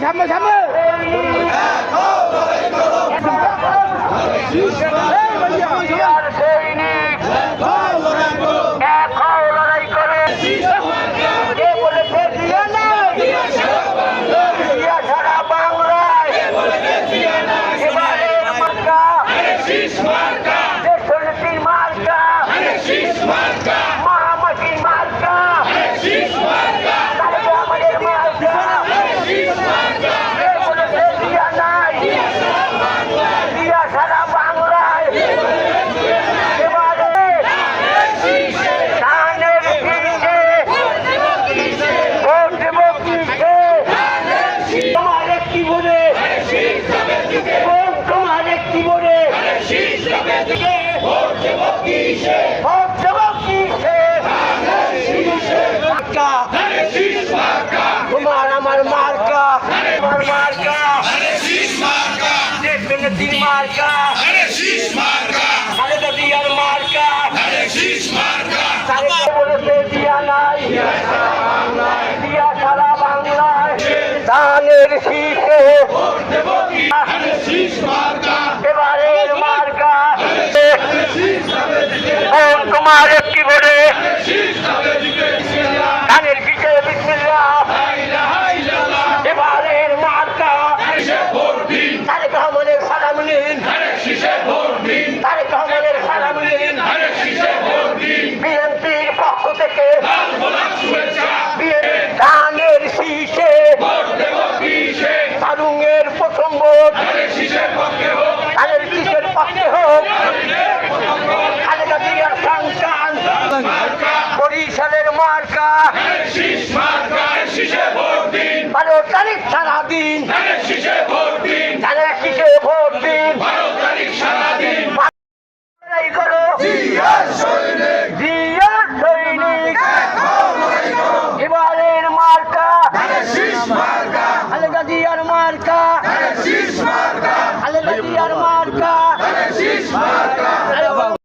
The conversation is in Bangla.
সামনে সামনে তোমার আমার মার্কা আমার মার্কা তিন মার্কা খালেদা জিয়ার মার্কা বলেছে দিয়া নাই দিয়া সারা বাংলায় ধানের শীষে এবারের মার্কা তোমার একটি বলে ধানের শীষে বিসমিল্লাহ এবারের মার্কা তারেক রহমানের সালাম নিন তারেক রহমানের সালাম নিন বিএনপির পক্ষ থেকে ধানের শীষে সারুঙের প্রথম ভোট ধানের শীষের পক্ষে হোক খালেদা জিয়ার সন্তান বরিশালের মার্কা 12 তারিখ সারাদিন